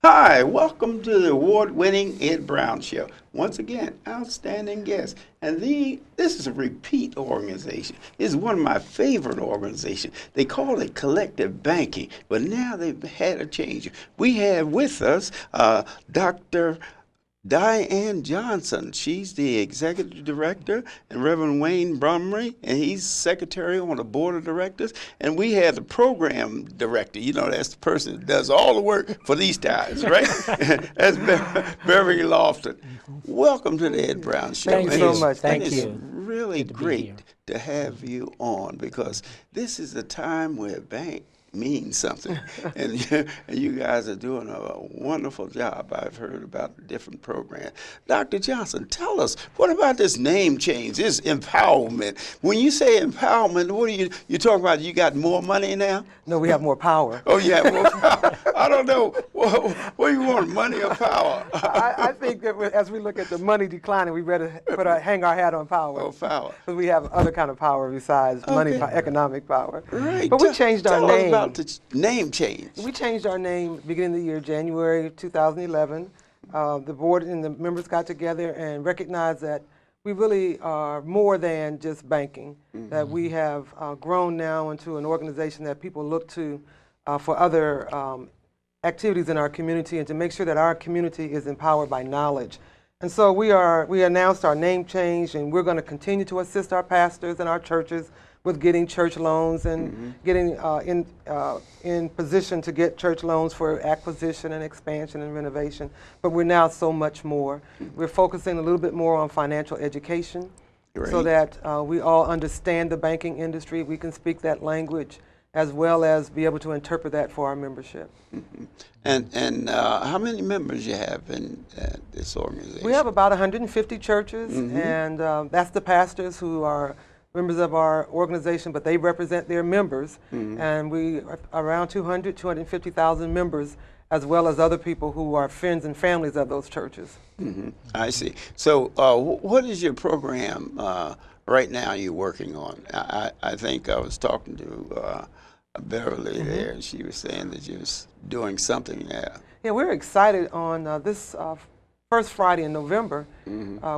Hi, welcome to the award-winning Ed Brown Show. Once again, outstanding guest. And this is a repeat organization. It's one of my favorite organizations. They call it collective banking, but now they've had a change. We have with us Dr. Diane Johnson. She's the executive director, and Reverend Wayne Brumley, and he's secretary on the board of directors. And we have the program director. You know, that's the person that does all the work for these guys, right? That's Beverly Lofton. Welcome to the Ed Brown Show. Thank you so much. And Thank it's you. really Good to be here. great to have you on because this is a time where bank means something. And you guys are doing a wonderful job. I've heard about the different programs. Dr. Johnson, tell us, what about this name change, this empowerment? When you say empowerment, what are you talking about? You got more money now? No, we have more power. Oh, yeah, more power. I don't know. What do you want, money or power? I think that as we look at the money declining, we better hang our hat on power. Oh, power. Because we have other kind of power besides money, economic power. Right. But we changed our Tell name. us about the name change. We changed our name beginning of the year, January 2011. The board and the members got together and recognized that we really are more than just banking, that we have grown now into an organization that people look to for other activities in our community and to make sure that our community is empowered by knowledge. And so we announced our name change, and we're going to continue to assist our pastors and our churches with getting church loans and getting in position to get church loans for acquisition and expansion and renovation. But we're now so much more. We're focusing a little bit more on financial education so that we all understand the banking industry. We can speak that language as well as be able to interpret that for our membership. And how many members you have in this organization? We have about 150 churches, and that's the pastors who are members of our organization, but they represent their members, and we are around 250,000 members, as well as other people who are friends and families of those churches. I see. So what is your program right now you're working on? I think I was talking to Beverly there, and she was saying that you're doing something there. Yeah, we're excited on this first Friday in November.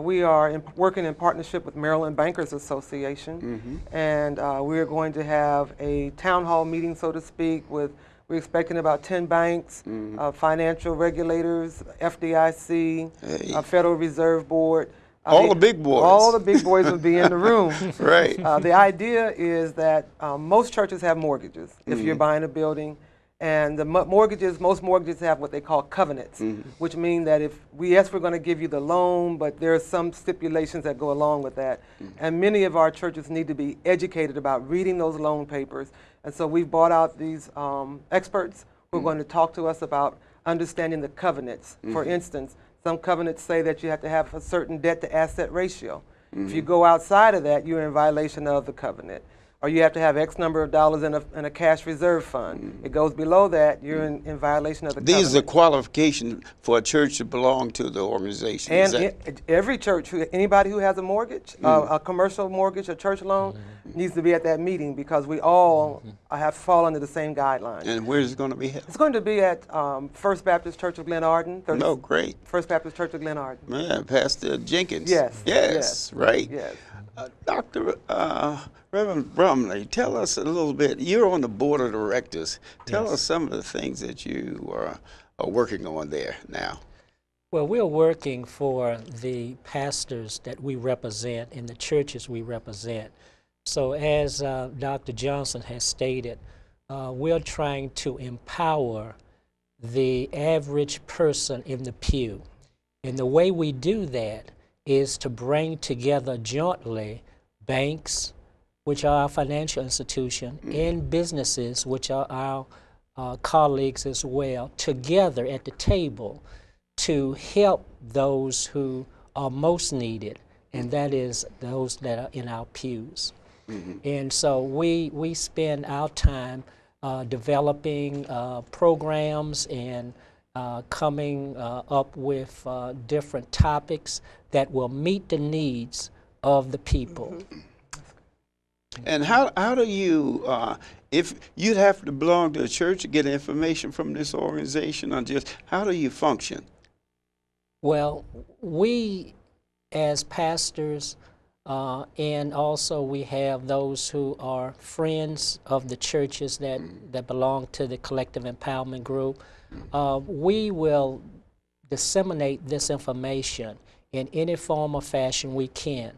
We are working in partnership with Maryland Bankers Association, and we're going to have a town hall meeting, so to speak, with we're expecting about 10 banks, financial regulators, FDIC, Federal Reserve Board. All the big boys. All the big boys will be in the room. Right. The idea is that most churches have mortgages if you're buying a building. And the most mortgages have what they call covenants, which mean that we're going to give you the loan, but there are some stipulations that go along with that. And many of our churches need to be educated about reading those loan papers. And so we've brought out these experts who are going to talk to us about understanding the covenants. For instance, some covenants say that you have to have a certain debt-to-asset ratio. If you go outside of that, you're in violation of the covenant. Or you have to have X number of dollars in a cash reserve fund. It goes below that, you're in violation of the covenant. These are qualifications for a church to belong to the organization. And every church, anybody who has a mortgage, a commercial mortgage, a church loan, needs to be at that meeting because we all have fall under the same guidelines. And where is it going to be held? It's going to be at First Baptist Church of Glen Arden. Oh, great. First Baptist Church of Glen Arden. Man, Pastor Jenkins. Yes. Right. Yes. Dr. Reverend Brumley, tell us a little bit. You're on the board of directors. Tell us some of the things that you are working on there now. Well, we're working for the pastors that we represent in the churches we represent. So as Dr. Johnson has stated, we're trying to empower the average person in the pew. And the way we do that is to bring together jointly banks, which are our financial institution, and businesses, which are our colleagues as well, together at the table to help those who are most needed, and that is those that are in our pews. And so we spend our time developing programs and coming up with different topics that will meet the needs of the people. And how do you if you'd have to belong to a church to get information from this organization, or just how do you function? Well, we as pastors, and also we have those who are friends of the churches that belong to the Collective Empowerment Group. We will disseminate this information in any form or fashion we can.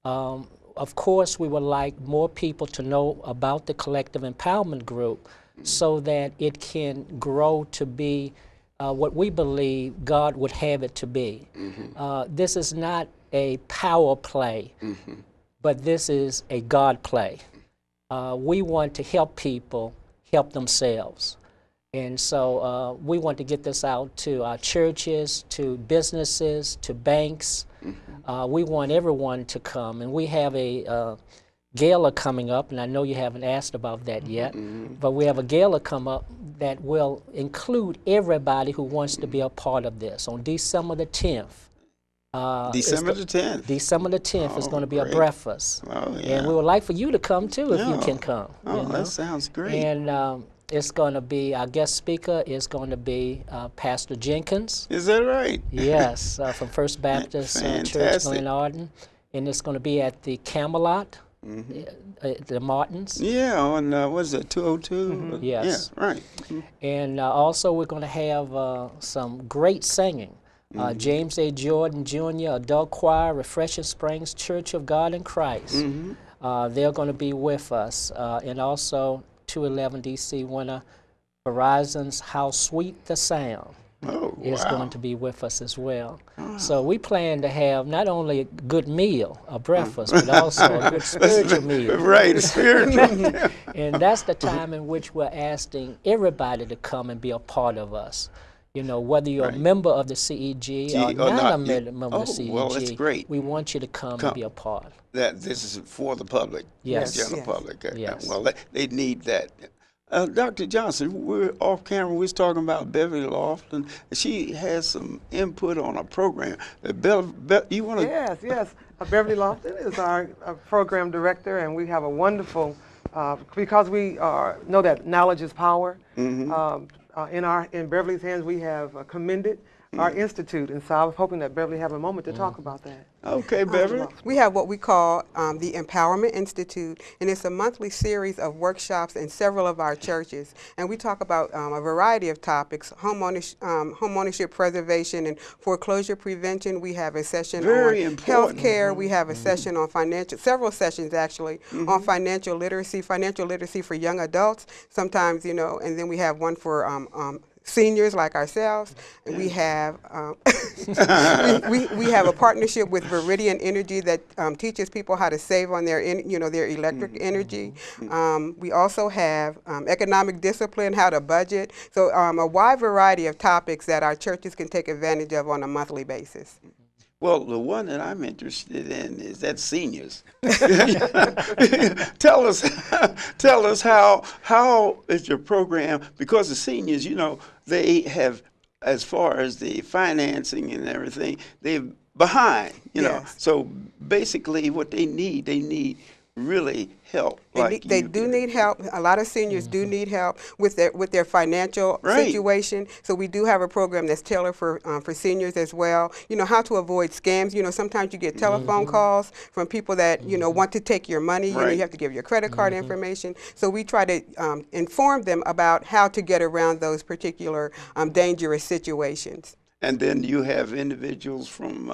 Of course, we would like more people to know about the Collective Empowerment Group so that it can grow to be what we believe God would have it to be. This is not a power play, but this is a God play. We want to help people help themselves. And so we want to get this out to our churches, to businesses, to banks. We want everyone to come. And we have a gala coming up, and I know you haven't asked about that yet, but we have a gala come up that will include everybody who wants to be a part of this on December the 10th. December the 10th. December the 10th is going to be great. a breakfast. Oh, yeah. And we would like for you to come too if you can come. Oh, you know? that sounds great. And it's going to be, our guest speaker is going to be Pastor Jenkins. Is that right? Yes, from First Baptist Church, Glenarden. And it's going to be at the Camelot, the Martins. Yeah, on, what is it, 202? Yes. Yeah, right. And also we're going to have some great singing. James A. Jordan Jr., Adult Choir, Refreshing Springs Church of God in Christ. They're going to be with us. And also 211 DC winner Verizon's How Sweet the Sound is going to be with us as well. So we plan to have not only a good meal, a breakfast, but also a good spiritual meal. Right, spiritual. And that's the time in which we're asking everybody to come and be a part of us. You know, whether you're a member of the CEG or not a member of the CEG, well, that's great. we want you to come and be a part. That this is for the public, Yes. the general public. Yes. Well, they need that. Dr. Johnson, we're off camera. We was talking about Beverly Lofton. She has some input on a program. You want to? Yes. Beverly Lofton is our program director, and we have a wonderful, because we know that knowledge is power. In Beverly's hands, we have commended our institute, and so I was hoping that Beverly have a moment to talk about that. Okay, Beverly. We have what we call the Empowerment Institute, and it's a monthly series of workshops in several of our churches. And we talk about a variety of topics: home ownership preservation and foreclosure prevention. We have a session on health care. We have a session on several sessions actually, on financial literacy for young adults. Sometimes, you know, and then we have one for seniors like ourselves. And we have we have a partnership with Veridian Energy that teaches people how to save on their their electric energy. We also have economic discipline, how to budget. So a wide variety of topics that our churches can take advantage of on a monthly basis. Well, the one that I'm interested in is that seniors. Tell us how is your program, because the seniors, you know, they have, as far as the financing and everything, they're behind, you know. So basically what they need really help. They do need help. A lot of seniors do need help with their financial situation. So we do have a program that's tailored for seniors as well. You know, how to avoid scams. You know, sometimes you get telephone calls from people that, you know, want to take your money. You know, you have to give your credit card information. So we try to inform them about how to get around those particular dangerous situations. And then you have individuals from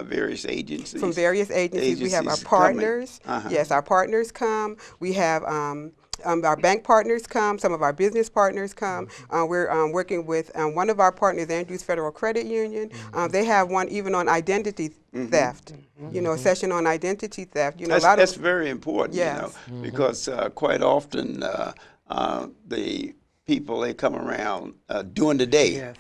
various agencies. From various agencies. We have our partners. Yes, our partners come. We have our bank partners come. Some of our business partners come. We're working with one of our partners, Andrews Federal Credit Union. They have one even on identity theft. You know, a session on identity theft. You know, that's very important. You know, because quite often the people, they come around during the day.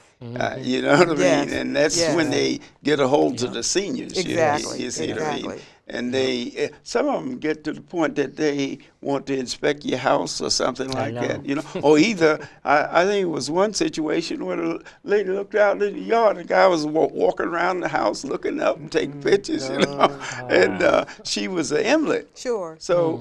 You know what I mean? And that's when they get a hold to the seniors. Exactly. You see what I mean? And they, some of them get to the point that they want to inspect your house or something like that, you know. Or either, I think it was one situation where the lady looked out in the yard, the guy was walking around the house looking up and taking pictures, you know. And she was an invalid. Sure. So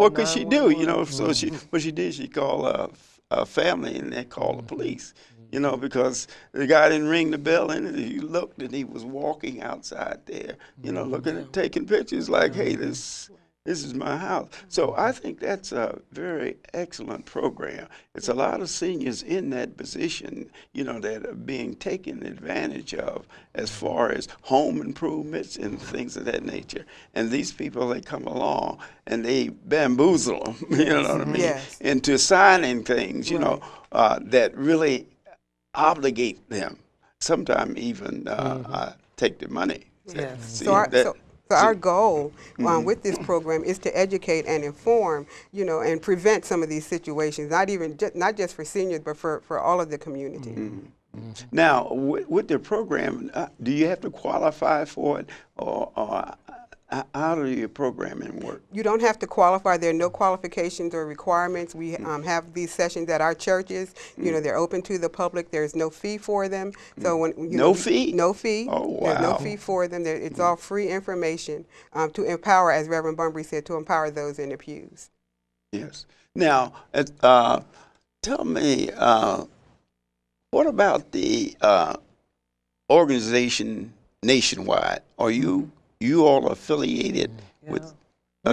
what could she do? You 911. know, so what she did, she called a family and they called the police. You know, because the guy didn't ring the bell, and he looked, and he was walking outside there. You know, looking at taking pictures, like, hey, this is my house. So I think that's a very excellent program. It's a lot of seniors in that position, you know, that are being taken advantage of as far as home improvements and things of that nature. And these people, they come along and they bamboozle them, you know what I mean, Yes. into signing things, you know, that really obligate them. Sometimes even take the money. Yes. See, So that- our goal with this program is to educate and inform, you know, and prevent some of these situations. Not just for seniors, but for all of the community. Now, with the program, do you have to qualify for it, or how do your programming work? You don't have to qualify. There are no qualifications or requirements. We have these sessions at our churches. You know, they're open to the public. There's no fee for them. So when you No know, fee? no fee. Oh, There's no wow. fee for them. It's all free information to empower, as Reverend Bunbury said, to empower those in the pews. Yes. Now, tell me, what about the organization nationwide? Are you all affiliated with?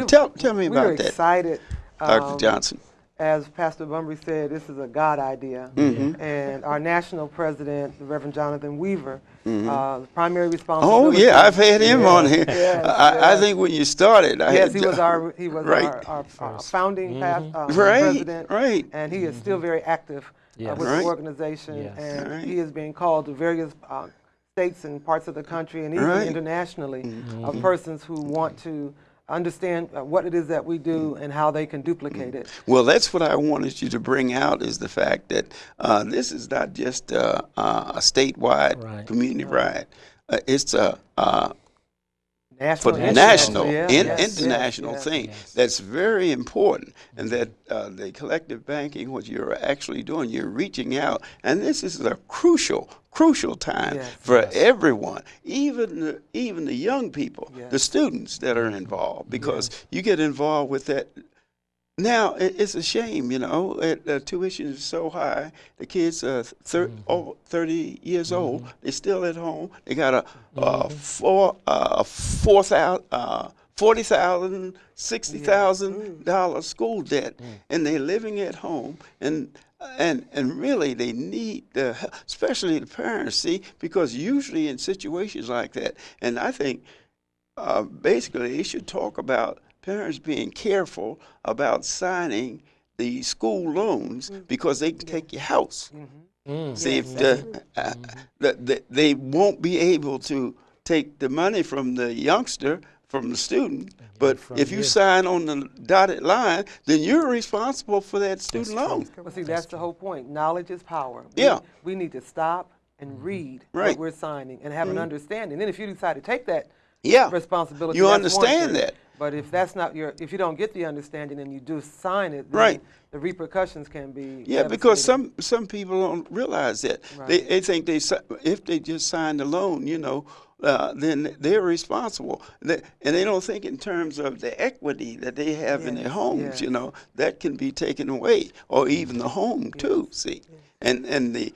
Tell me We were about that, excited. Dr. Johnson. As Pastor Bunbury said, this is a God idea. And our national president, the Reverend Jonathan Weaver, the primary Oh responsibility. yeah, I've had him on here. Yes, I yes. think when you started, I Yes, had he was Right. our founding Right, president, right. and he is still very active Yes. with Right. the organization, Yes. and Right. he is being called to various states and parts of the country, and even Right. internationally, of persons who want to understand what it is that we do and how they can duplicate it. Well, that's what I wanted you to bring out, is the fact that this is not just a statewide, Right. community-wide. It's a National, for and national, international. Yes, international yes, thing. yes. That's very important, and that the collective banking, what you're actually doing, you're reaching out, and this is a crucial time Yes. for everyone, even the young people, Yes. the students that are involved, because you get involved with that. Now, it's a shame, you know, the tuition is so high. The kids are 30 years old. They're still at home. They got a $40,000, $60,000 school debt, and they're living at home. And really, they need the help, especially the parents, see, because usually in situations like that, and I think basically they should talk about parents being careful about signing the school loans because they can take your house. See, if they won't be able to take the money from the youngster, from the student, but if you sign on the dotted line, then you're responsible for that student loan. Well, see, that's the whole point. Knowledge is power. Yeah. We need to stop and read Right. what we're signing and have an understanding. Then if you decide to take that Yeah, responsibility, you that's one understand thing. that. But if that's not if you don't get the understanding and you do sign it, then Right. the repercussions can be Yeah, because devastating. some people don't realize that. Right. They think if they just sign the loan, you know, then they're responsible. And they don't think in terms of the equity that they have in their Yes, homes, yes. you know, that can be taken away, or even the home too, see. And the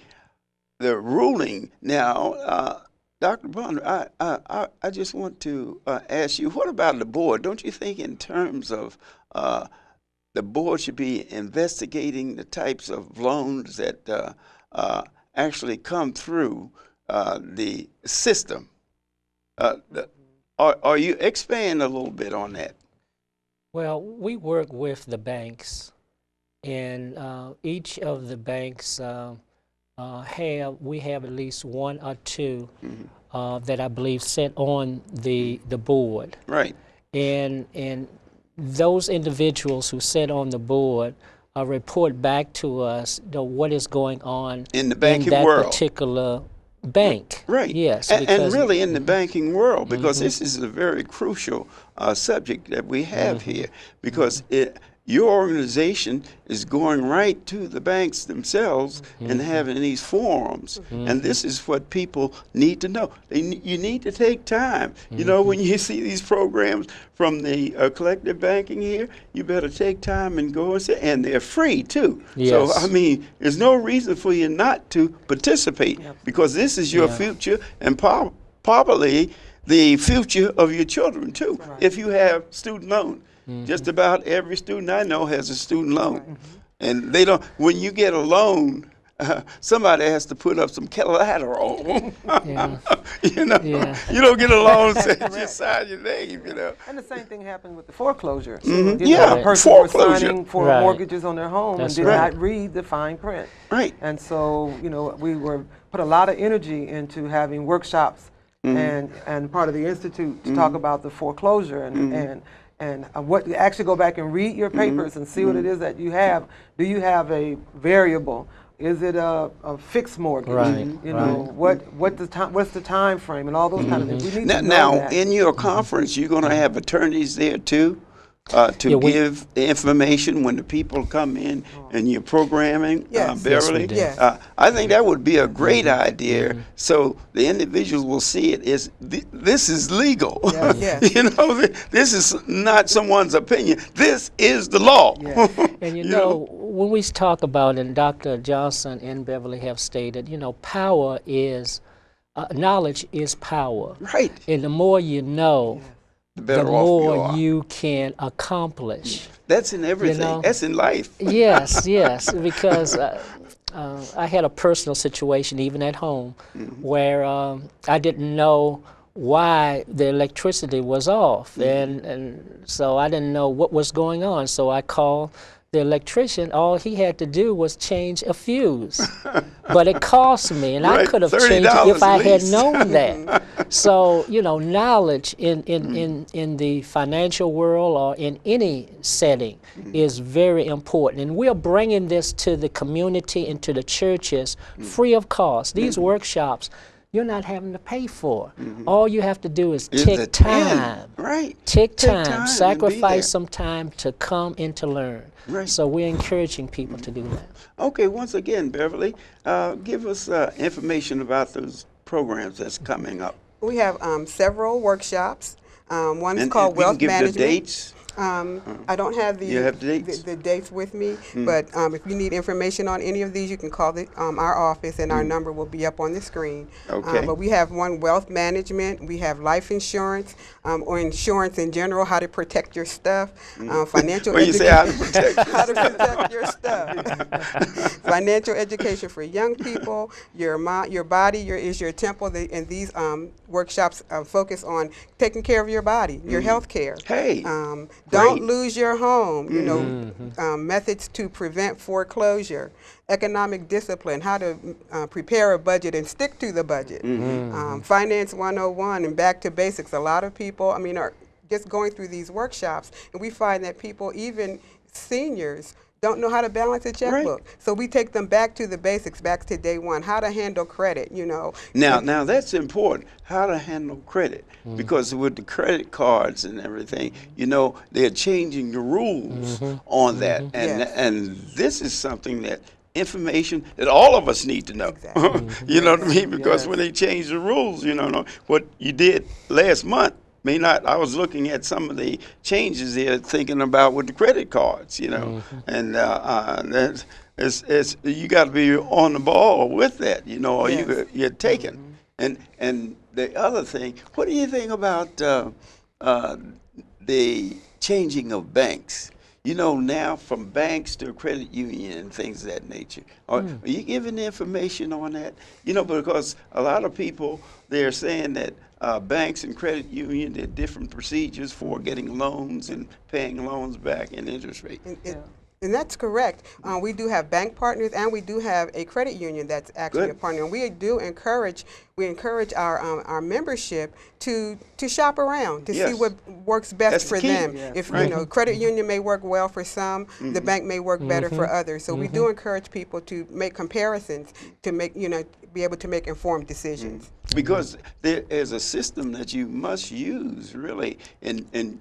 ruling now, Dr. Bond, I just want to ask you, what about the board? Don't you think in terms of the board should be investigating the types of loans that actually come through the system? Are you expand a little bit on that? Well, we work with the banks, and each of the banks we have at least one or two that I believe sit on the board, Right. and those individuals who sit on the board report back to us what is going on In the banking that world. particular bank. Right. Yes. And because- really in the banking world, because this is a very crucial subject that we have here, because your organization is going right to the banks themselves and having these forums. And this is what people need to know. You need to take time. You know, when you see these programs from the collective banking here, you better take time and go and say, and they're free too. Yes. So, I mean, there's no reason for you not to participate because this is your Yeah. future and probably the future of your children too, if you have student loan. Just about every student I know has a student loan. And they don't, when you get a loan, somebody has to put up some collateral. Yeah. You know, Yeah. you don't get a loan and just sign your name, you know. And the same thing happened with the foreclosure. Yeah, a person was foreclosure. signing for Right. mortgages on their home That's and did right. not read the fine print. Right. And so, you know, we were put a lot of energy into having workshops and part of the institute to talk about the foreclosure and what actually go back and read your papers and see what it is that you have. Do you have a variable? Is it a fixed mortgage? Right, You know, what's the time frame and all those kind of things. We need to know Now, that. in your conference, you're going to have attorneys there too to Yeah, we- give the information when the people come in and you're programming, Yes. Beverly. Yes, we do. Yes. I think that would be a great idea so the individuals will see it as this is legal. Yes. Yes. You know, this is not someone's opinion. This is the law. Yes. And you know, when we talk about, and Dr. Johnson and Beverly have stated, you know, power is, knowledge is power. Right. And the more you know, The the better off you more are. you can accomplish. That's in everything. know? That's in life. Yes, yes, because I had a personal situation even at home where I didn't know why the electricity was off, and so I didn't know what was going on. So I called the electrician. All he had to do was change a fuse, but it cost me, and I Right, could have changed it if $30 I at had least. known that. So you know, knowledge in the financial world or in any setting is very important, and we're bringing this to the community and to the churches free of cost. These workshops, you're not having to pay for. All you have to do is Is take the time. Right. Take Take time, time and be there. sacrifice some time to come and to learn. Right. So we're encouraging people to do that. Okay, once again, Beverly, give us information about those programs that's coming up. We have several workshops. One is And called we can Wealth give Management. the dates. I don't have the You have the dates? the dates with me, but if you need information on any of these, you can call our office, and our number will be up on the screen. Okay. But we have one wealth management, we have life insurance, or insurance in general, how to protect your stuff, financial When you say how to protect how to protect your stuff, financial education for young people, your body is your temple, and these workshops focus on taking care of your body, your health care. Hey, Don't great. lose your home. You know, methods to prevent foreclosure, economic discipline, how to prepare a budget and stick to the budget, Finance 101, and back to basics. A lot of people, I mean, are just going through these workshops, and we find that people, even seniors, don't know how to balance a checkbook. So we take them back to the basics, back to day one, how to handle credit, you know. Now that's important, how to handle credit. Because with the credit cards and everything, you know, they're changing the rules on that. And, Yes. and this is something that information that all of us need to know. Exactly. You know what I mean? Because Yes. when they change the rules, you know, what you did last month may not. I was looking at some of the changes there, thinking about with the credit cards, you know, and that's it's you got to be on the ball with that, you know, or Yes. you're taken. And the other thing, what do you think about the changing of banks? You know, now from banks to credit union and things of that nature. Are you giving information on that? You know, because a lot of people, they're saying that banks and credit union, there are different procedures for getting loans and paying loans back and interest rate. And that's correct. We do have bank partners, and we do have a credit union that's actually Good. a partner. And we encourage our membership to shop around to see Yes. what works best That's the for key. them. Yes. If Right. you know, credit union may work well for some, the bank may work better for others. So we do encourage people to make comparisons to be able to make informed decisions. Because there is a system that you must use really in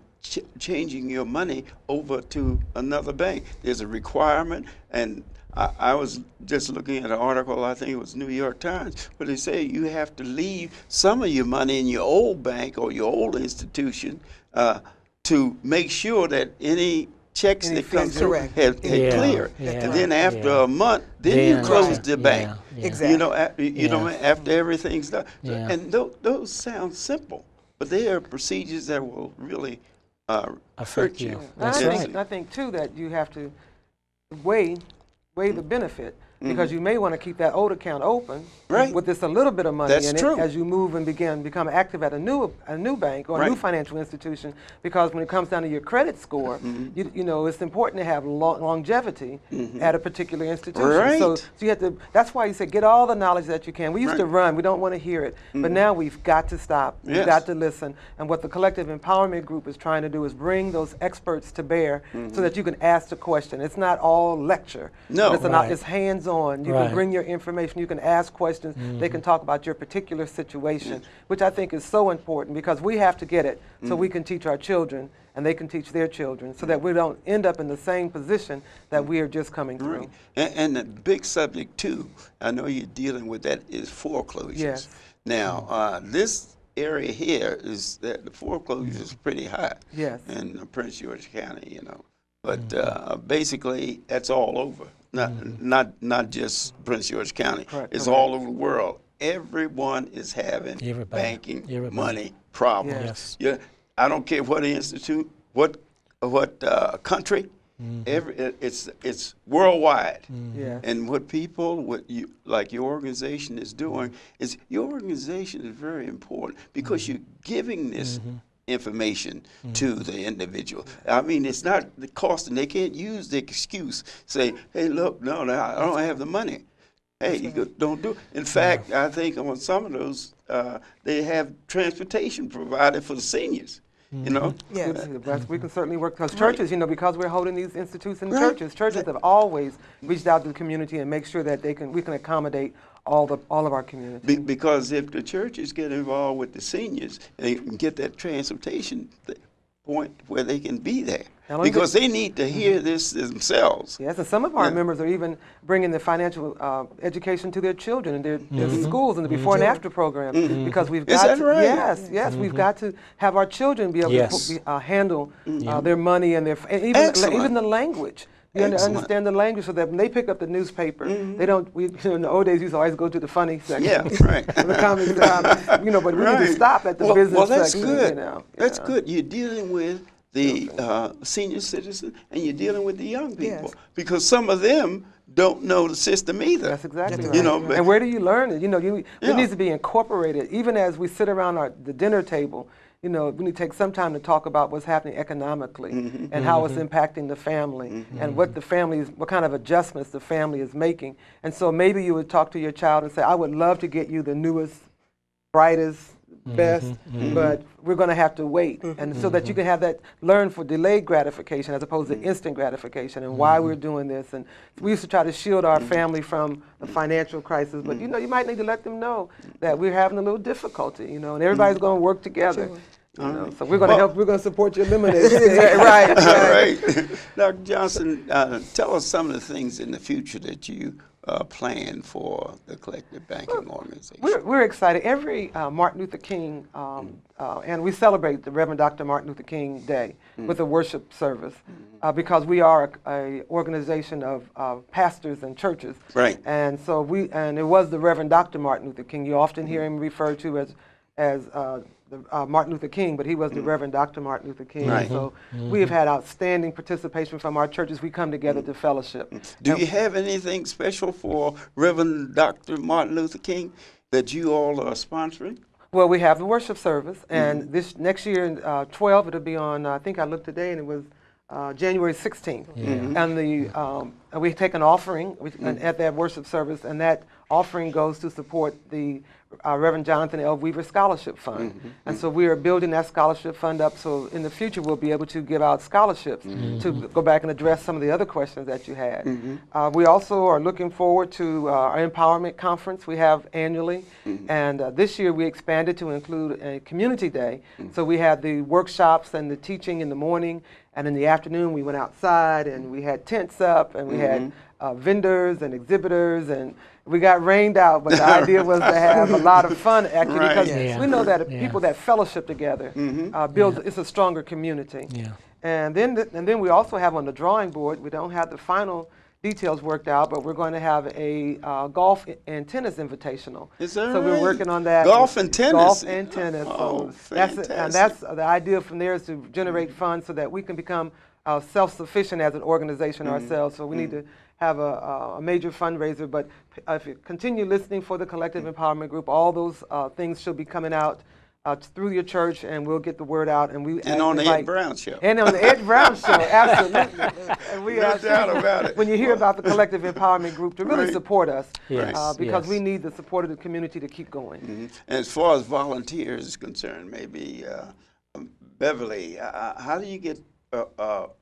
changing your money over to another bank. There's a requirement, and I was just looking at an article, I think it was New York Times, where they say you have to leave some of your money in your old bank or your old institution to make sure that any checks Any that come fees, through correct. had Yeah, clear. yeah, And then after yeah. a month, then you close the bank. Exactly. You know, you know, Yeah. after everything's done. Yeah. And those sound simple, but they are procedures that will really hurt Affect you. you. And That's I right. think, I think too that you have to weigh the benefit, because you may want to keep that old account open Right. with just a little bit of money That's in true. it as you move and become active at a new bank or a new Right. financial institution. Because when it comes down to your credit score, you know, it's important to have longevity at a particular institution. Right. So you have to. That's why you say get all the knowledge that you can. We used to Right. run. We don't want to hear it, but now we've got to stop. We've Yes. got to listen. And what the Collective Empowerment Group is trying to do is bring those experts to bear so that you can ask the question. It's not all lecture. No. But it's, Right. it's hands-on. You Right. can bring your information. You can ask questions. They can talk about your particular situation, which I think is so important because we have to get it so we can teach our children and they can teach their children so that we don't end up in the same position that we are just coming through. Right. And the big subject too, I know you're dealing with that, is foreclosures. Yes. Now, this area here is that the foreclosures is pretty high. Yes. In Prince George County, you know. But basically, that's all over. Not just Prince George County. Correct, It's correct. all over the world. Everyone is having Everybody. banking Everybody. money problems. Yes. Yeah, I don't care what institute, what country. It's worldwide. Yes. And what people, what you like your organization is doing is your organization is very important because you're giving this information to the individual. I mean, it's not the cost, and they can't use the excuse, say, hey, look, no, I don't have the money. Hey, don't do it. In fact, I think on some of those, they have transportation provided for the seniors. You know? Yes. We can certainly work, because churches, you know, because we're holding these institutes in churches have always reached out to the community and make sure that we can accommodate all of our community. Because if the churches get involved with the seniors, they can get that transportation point where they can be there. Not only Because they need to hear this themselves. Yes, and some of our Yeah. members are even bringing the financial education to their children and their schools and the before and after program, because we've Is got that to, right? yes, we've got to have our children be able Yes. to handle their money and even Excellent. the language. You Excellent. understand the language, so that when they pick up the newspaper, they don't. In the old days, we used to always go to the funny section. Yeah, right. The comics, you know, but we need to Right. stop at the Well, business that's section. good. You know, That's yeah. good. You're dealing with the senior citizen and you're dealing with the young people. Yes. Because some of them don't know the system either. That's exactly right. You know, but- and where do you learn it? You know, Yeah. it needs to be incorporated. Even as we sit around the dinner table, you know, we need to take some time to talk about what's happening economically and how it's impacting the family and what what kind of adjustments the family is making. And so maybe you would talk to your child and say, I would love to get you the newest, brightest, best, but we're going to have to wait. And so that you can have that, learn for delayed gratification as opposed to instant gratification, and why we're doing this. And we used to try to shield our family from the financial crisis, but you know, you might need to let them know that we're having a little difficulty, you know, and everybody's going to work together. You know, so we're going to help. We're going to support your lemonade. Right. All right. Dr. Johnson, tell us some of the things in the future that you plan for the collective banking organization. We're excited. Every Martin Luther King, and we celebrate the Reverend Dr. Martin Luther King Day with a worship service because we are a organization of pastors and churches. Right. And so it was the Reverend Dr. Martin Luther King. You often hear him referred to as Martin Luther King, but he was the Reverend Dr. Martin Luther King. Right. So we have had outstanding participation from our churches. We come together to fellowship. Do you have anything special for Reverend Dr. Martin Luther King that you all are sponsoring? Well, we have the worship service, and this next year in 12, it'll be on, I think I looked today, and it was January 16th. And we take an offering at that worship service, and that offering goes to support the Reverend Jonathan L. Weaver Scholarship Fund. And so we are building that scholarship fund up so in the future we'll be able to give out scholarships to go back and address some of the other questions that you had. We also are looking forward to our empowerment conference we have annually. And this year we expanded to include a community day. So we had the workshops and the teaching in the morning, and in the afternoon we went outside and we had tents up and we had vendors and exhibitors, and we got rained out, but the idea was to have a lot of fun actually, because we know that people that fellowship together builds, it's a stronger community. And then we also have on the drawing board, we don't have the final details worked out, but we're going to have a golf and tennis invitational. Is that so right? We're working on that. Golf and tennis? Golf and tennis. Oh, so that's the idea from there, is to generate funds so that we can become self-sufficient as an organization ourselves. So we need to have a major fundraiser, but if you continue listening for the Collective Empowerment Group, all those things should be coming out through your church, and we'll get the word out. And on the Ed Brown Show. And on the Ed Brown Show, absolutely. And we No doubt about it. When you hear about the Collective Empowerment Group, to really support us, because Yes. we need the support of the community to keep going. And as far as volunteers is concerned, maybe Beverly, how do you get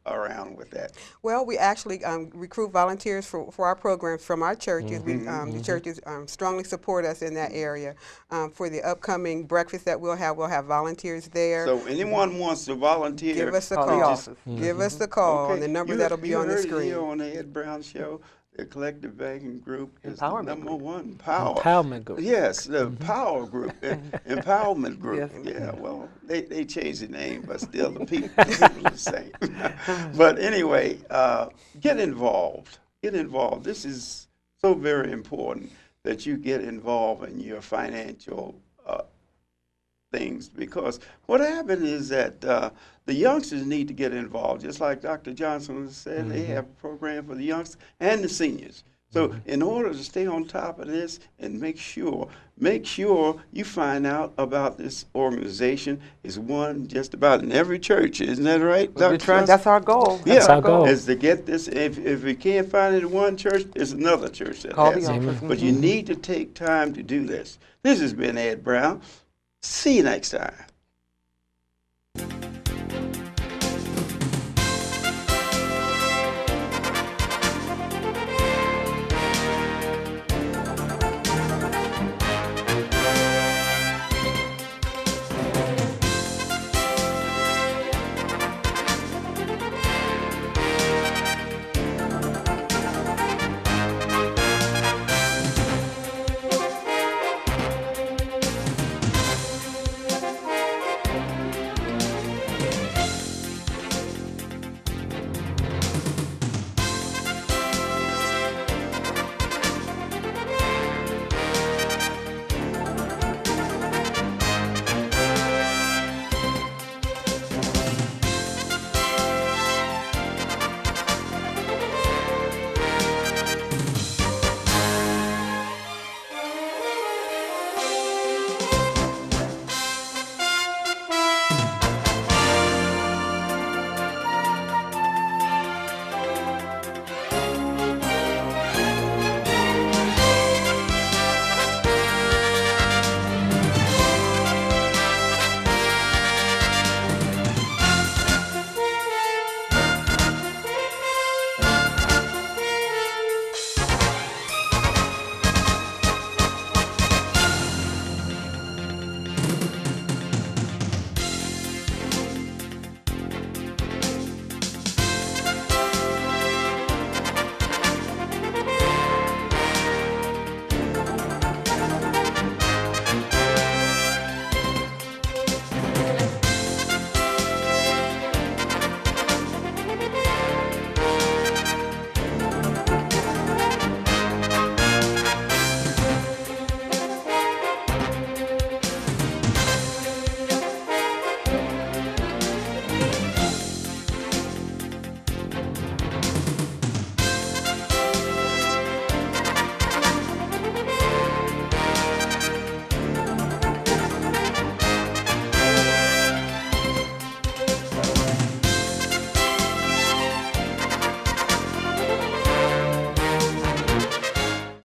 around with that? Well, we actually recruit volunteers for our programs from our churches. The churches strongly support us in that area. For the upcoming breakfast that we'll have volunteers there. So anyone wants to volunteer, Give us a Call the call. office. Give us a call on the number that'll be on the You heard it screen. here on the Ed Brown Show. The Collective Banking Group is the Empowerment number Group. one power. Empowerment Group. Yes, the Power Group, Empowerment Group. Yes. Yeah, well, they changed the name, but still the people are the same. But anyway, get involved. Get involved. This is so very important that you get involved in your financial things, because what happened is that the youngsters need to get involved. Just like Dr. Johnson said, they have a program for the youngsters and the seniors. So in order to stay on top of this and make sure you find out about this organization. Is one just about in every church, isn't that right, Dr. Johnson? That's our goal. That's our goal. Is to get this. If we can't find it in one church, there's another church that Call has the it. office. But you need to take time to do this. This has been Ed Brown. See you next time.